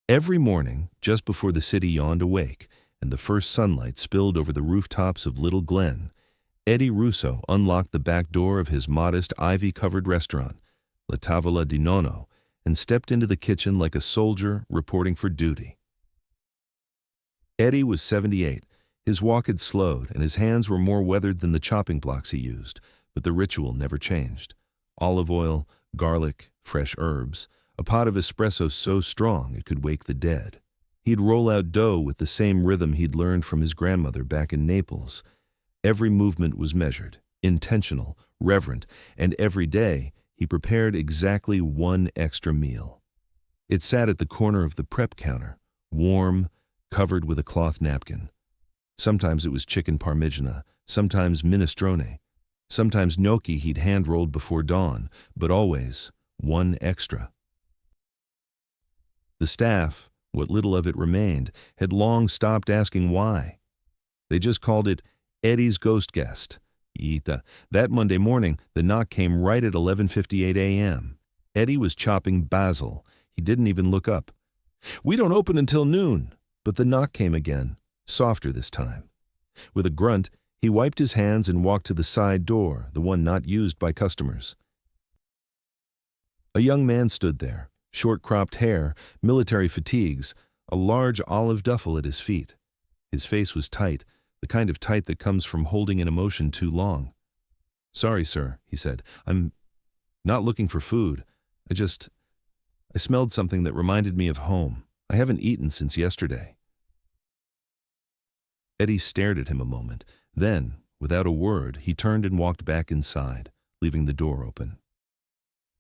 Every morning, just before the city yawned awake and the first sunlight spilled over the rooftops of Little Glen, Eddie Russo unlocked the back door of his modest ivy-covered restaurant, La Tavola di Nonno, and stepped into the kitchen like a soldier reporting for duty. Eddie was 78. His walk had slowed, and his hands were more weathered than the chopping blocks he used, but the ritual never changed. Olive oil, garlic, fresh herbs, a pot of espresso so strong it could wake the dead. He'd roll out dough with the same rhythm he'd learned from his grandmother back in Naples. Every movement was measured, intentional, reverent, and every day he prepared exactly one extra meal. It sat at the corner of the prep counter, warm, covered with a cloth napkin. Sometimes it was chicken parmigiana, sometimes minestrone, sometimes gnocchi he'd hand-rolled before dawn, but always one extra. The staff, what little of it remained, had long stopped asking why. They just called it Eddie's ghost guest. That Monday morning, the knock came right at 11:58 a.m. Eddie was chopping basil. He didn't even look up. "We don't open until noon." But the knock came again, softer this time. With a grunt, he wiped his hands and walked to the side door, the one not used by customers. A young man stood there, short-cropped hair, military fatigues, a large olive duffel at his feet. His face was tight, the kind of tight that comes from holding an emotion too long. "Sorry, sir," he said. "I'm not looking for food. I smelled something that reminded me of home. I haven't eaten since yesterday." Eddie stared at him a moment. Then, without a word, he turned and walked back inside, leaving the door open.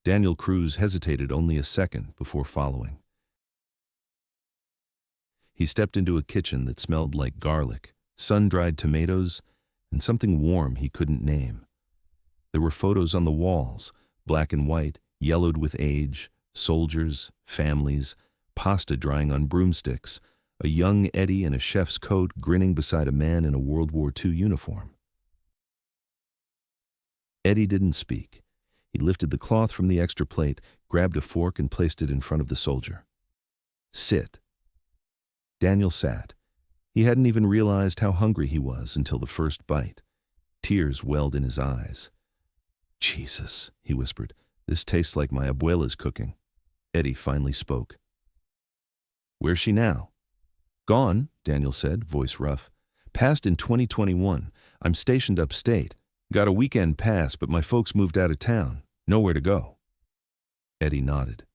Daniel Cruz hesitated only a second before following. He stepped into a kitchen that smelled like garlic, sun-dried tomatoes, and something warm he couldn't name. There were photos on the walls, black and white, yellowed with age, soldiers, families, pasta drying on broomsticks, a young Eddie in a chef's coat grinning beside a man in a World War II uniform. Eddie didn't speak. He lifted the cloth from the extra plate, grabbed a fork and placed it in front of the soldier. "Sit." Daniel sat. He hadn't even realized how hungry he was until the first bite. Tears welled in his eyes. "Jesus," he whispered, "this tastes like my abuela's cooking." Eddie finally spoke. "Where's she now?" "Gone," Daniel said, voice rough. "Passed in 2021. I'm stationed upstate. Got a weekend pass, but my folks moved out of town. Nowhere to go." Eddie nodded.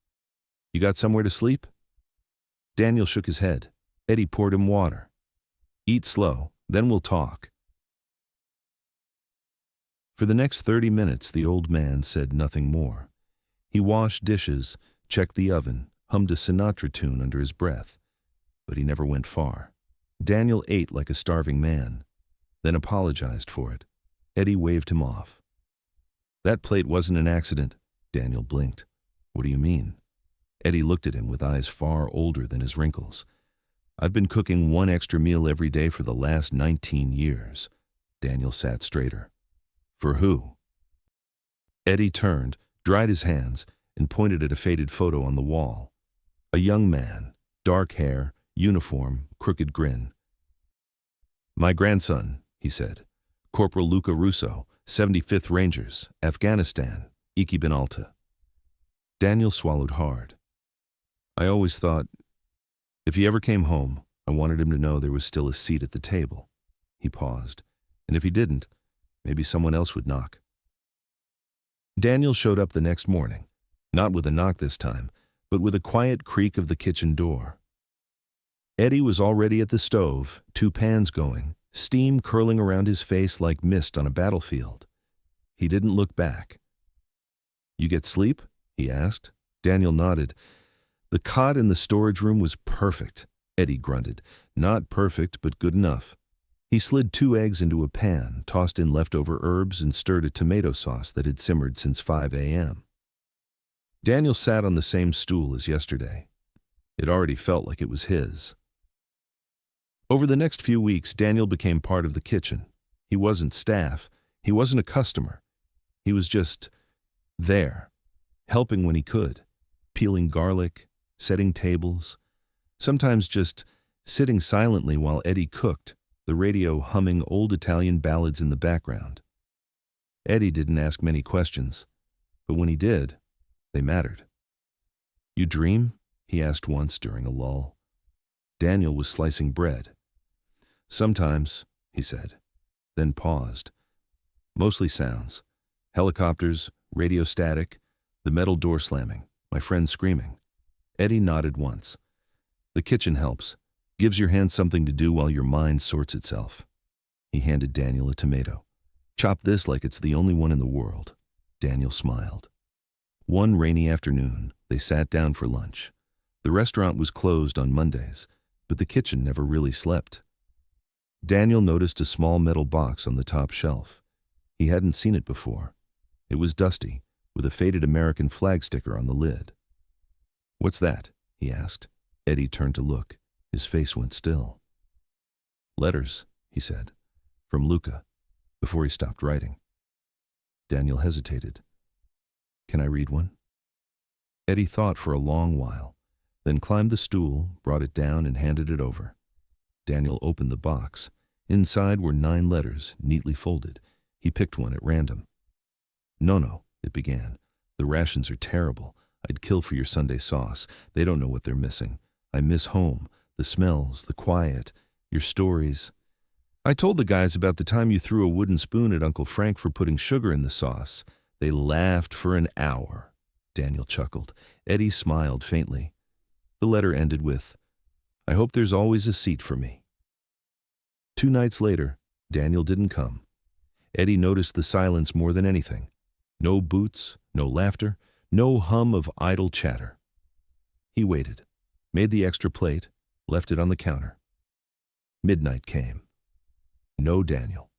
"You got somewhere to sleep?" Daniel shook his head. Eddie poured him water. "Eat slow, then we'll talk." For the next 30 minutes, the old man said nothing more. He washed dishes, checked the oven, hummed a Sinatra tune under his breath, but he never went far. Daniel ate like a starving man, then apologized for it. Eddie waved him off. "That plate wasn't an accident." Daniel blinked. "What do you mean?" Eddie looked at him with eyes far older than his wrinkles. "I've been cooking one extra meal every day for the last 19 years. Daniel sat straighter. "For who?" Eddie turned, dried his hands, and pointed at a faded photo on the wall. A young man, dark hair, uniform, crooked grin. "My grandson," he said. "Corporal Luca Russo, 75th Rangers, Afghanistan, Iki bin Alta." Daniel swallowed hard. "I always thought, if he ever came home, I wanted him to know there was still a seat at the table." He paused. "And if he didn't, maybe someone else would knock." Daniel showed up the next morning, not with a knock this time, but with a quiet creak of the kitchen door. Eddie was already at the stove, 2 pans going, steam curling around his face like mist on a battlefield. He didn't look back. "You get sleep?" he asked. Daniel nodded. "The cot in the storage room was perfect," Eddie grunted. "Not perfect, but good enough." He slid 2 eggs into a pan, tossed in leftover herbs, and stirred a tomato sauce that had simmered since 5 a.m. Daniel sat on the same stool as yesterday. It already felt like it was his. Over the next few weeks, Daniel became part of the kitchen. He wasn't staff. He wasn't a customer. He was just there, helping when he could, peeling garlic, setting tables. Sometimes just sitting silently while Eddie cooked, the radio humming old Italian ballads in the background. Eddie didn't ask many questions, but when he did, they mattered. "You dream?" he asked once during a lull. Daniel was slicing bread. "Sometimes," he said, then paused. "Mostly sounds. Helicopters, radio static, the metal door slamming, my friend screaming." Eddie nodded once. "The kitchen helps. Gives your hands something to do while your mind sorts itself." He handed Daniel a tomato. "Chop this like it's the only one in the world." Daniel smiled. One rainy afternoon, they sat down for lunch. The restaurant was closed on Mondays, but the kitchen never really slept. Daniel noticed a small metal box on the top shelf. He hadn't seen it before. It was dusty, with a faded American flag sticker on the lid. "What's that?" he asked. Eddie turned to look. His face went still. "Letters," he said, "from Luca," before he stopped writing. Daniel hesitated. "Can I read one?" Eddie thought for a long while, then climbed the stool, brought it down, and handed it over. Daniel opened the box. Inside were 9 letters, neatly folded. He picked one at random. "No," it began. "The rations are terrible. I'd kill for your Sunday sauce. They don't know what they're missing. I miss home, the smells, the quiet, your stories. I told the guys about the time you threw a wooden spoon at Uncle Frank for putting sugar in the sauce. They laughed for an hour." Daniel chuckled. Eddie smiled faintly. The letter ended with, "I hope there's always a seat for me." 2 nights later, Daniel didn't come. Eddie noticed the silence more than anything. No boots, no laughter, no hum of idle chatter. He waited, made the extra plate, left it on the counter. Midnight came. No Daniel.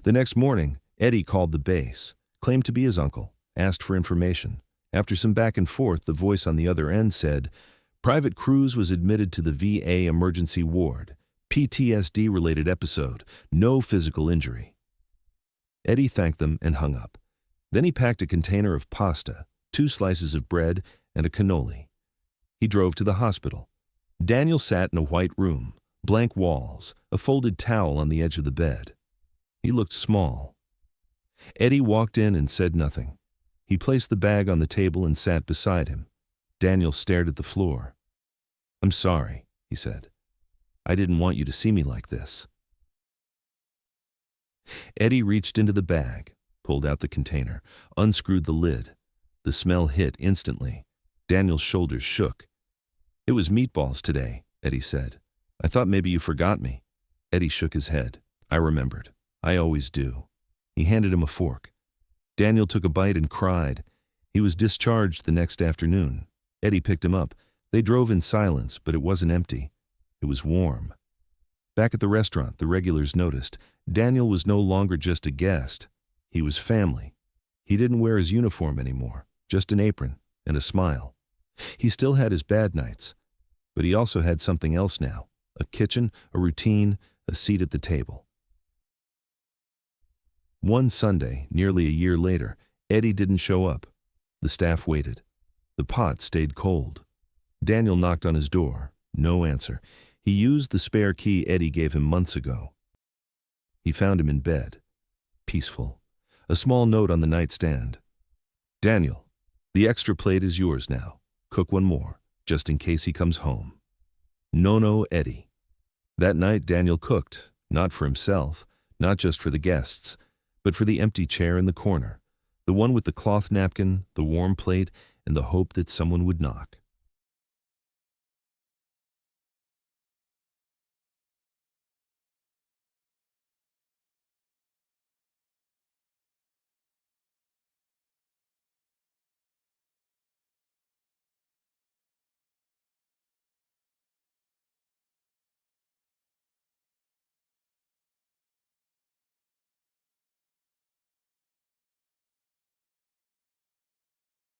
The next morning, Eddie called the base, claimed to be his uncle, asked for information. After some back and forth, the voice on the other end said, "Private Cruz was admitted to the VA emergency ward. PTSD-related episode. No physical injury." Eddie thanked them and hung up. Then he packed a container of pasta, 2 slices of bread, and a cannoli. He drove to the hospital. Daniel sat in a white room, blank walls, a folded towel on the edge of the bed. He looked small. Eddie walked in and said nothing. He placed the bag on the table and sat beside him. Daniel stared at the floor. "I'm sorry," he said. "I didn't want you to see me like this." Eddie reached into the bag, pulled out the container, unscrewed the lid. The smell hit instantly. Daniel's shoulders shook. "It was meatballs today," Eddie said. "I thought maybe you forgot me." Eddie shook his head. "I remembered. I always do." He handed him a fork. Daniel took a bite and cried. He was discharged the next afternoon. Eddie picked him up. They drove in silence, but it wasn't empty. It was warm. Back at the restaurant, the regulars noticed Daniel was no longer just a guest. He was family. He didn't wear his uniform anymore, just an apron and a smile. He still had his bad nights, but he also had something else now, a kitchen, a routine, a seat at the table. One Sunday, nearly a year later, Eddie didn't show up. The staff waited. The pot stayed cold. Daniel knocked on his door. No answer. He used the spare key Eddie gave him months ago. He found him in bed, peaceful. A small note on the nightstand. "Daniel, the extra plate is yours now. Cook one more, just in case he comes home. No, Eddie." That night Daniel cooked, not for himself, not just for the guests, but for the empty chair in the corner, the one with the cloth napkin, the warm plate, and the hope that someone would knock.